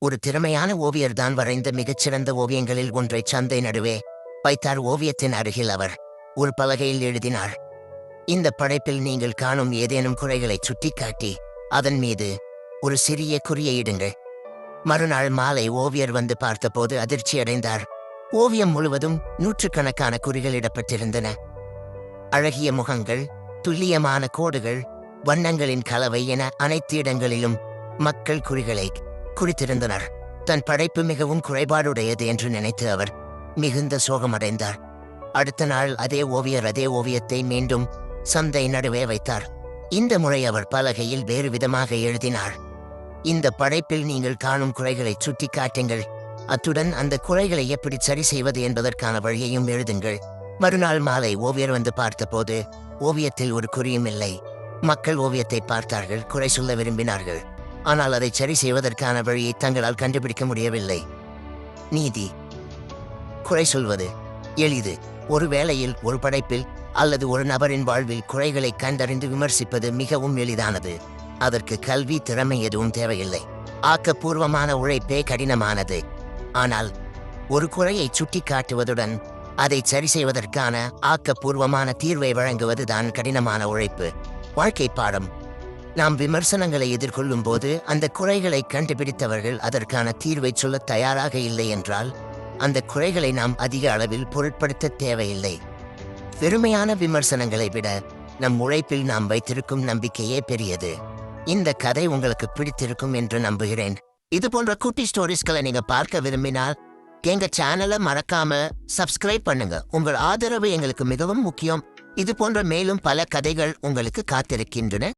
ஒரு திறமையான ஓவியர்தான் வரைந்த மிகச்சிறந்த ஓவியங்களில் ஒன்றை சந்தை நடுவே வைத்தார். ஓவியத்தின் அருகில் அவர் ஒரு பலகையில் எழுதினார், இந்த படைப்பில் நீங்கள் காணும் ஏதேனும் குறைகளை சுட்டிக்காட்டி அதன் மீது ஒரு சிறிய குறியிடுங்கள். மறுநாள் மாலை ஓவியர் வந்து பார்த்தபோது அதிர்ச்சியடைந்தார். ஓவியம் முழுவதும் நூற்றுக்கணக்கான குறிகளிடப்பட்டிருந்தன. அழகிய முகங்கள், துல்லியமான கோடுகள், வண்ணங்களின் கலவை என அனைத்து இடங்களிலும் மக்கள் குறிகளை குறித்திருந்தனர். தன் படைப்பு மிகவும் குறைபாடுடையது என்று நினைத்து அவர் மிகுந்த சோகமடைந்தார். அடுத்த நாள் அதே ஓவியர் அதே ஓவியத்தை மீண்டும் சந்தை நடுவே வைத்தார். இந்த முறை அவர் பலகையில் வேறு விதமாக எழுதினார், இந்த படைப்பில் நீங்கள் காணும் குறைகளை சுட்டிக்காட்டுங்கள், அத்துடன் அந்த குறைகளை எப்படி சரி செய்வது என்பதற்கான வழியையும் எழுதுங்கள். மறுநாள் மாலை ஓவியர் வந்து பார்த்தபோது ஓவியத்தில் ஒரு குறியும் இல்லை. மக்கள் ஓவியத்தை பார்த்தார்கள், குறை சொல்ல விரும்பினார்கள், ஆனால் அதை சரி செய்வதற்கான வழியை தங்களால் கண்டுபிடிக்க முடியவில்லை. நீதி: குறை சொல்வது எளிது. ஒரு வேளையில், ஒரு படைப்பில் அல்லது ஒரு நபரின் வாழ்வில் குறைகளை கண்டறிந்து விமர்சிப்பது மிகவும் எளிதானது. அதற்கு கல்வி, திறமை எதுவும் தேவையில்லை. ஆக்கப்பூர்வமான உழைப்பே கடினமானது. ஆனால் ஒரு குறையை சுட்டிக்காட்டுவதுடன் அதை சரி செய்வதற்கான ஆக்கப்பூர்வமான தீர்வை வழங்குவதுதான் கடினமான உழைப்பு. வாழ்க்கை பாடம்: நாம் விமர்சனங்களை எதிர்கொள்ளும் போது அந்த குறைகளை கண்டுபிடித்தவர்கள் அதற்கான தீர்வை சொல்ல தயாராக இல்லை என்றால் அந்த குறைகளை நாம் அதிக அளவில் பொருட்படுத்த தேவையில்லை. பெருமையான விமர்சனங்களை விட நம் உழைப்பில் நாம் வைத்திருக்கும் நம்பிக்கையே பெரியது. இந்த கதை உங்களுக்கு பிடித்திருக்கும் என்று நம்புகிறேன். இது போன்ற குட்டி ஸ்டோரிஸ்களை நீங்க பார்க்க விரும்பினால் எங்க சேனலை மறக்காம சப்ஸ்கிரைப் பண்ணுங்க. உங்கள் ஆதரவு எங்களுக்கு மிகவும் முக்கியம். இது போன்ற மேலும் பல கதைகள் உங்களுக்கு காத்திருக்கின்றன.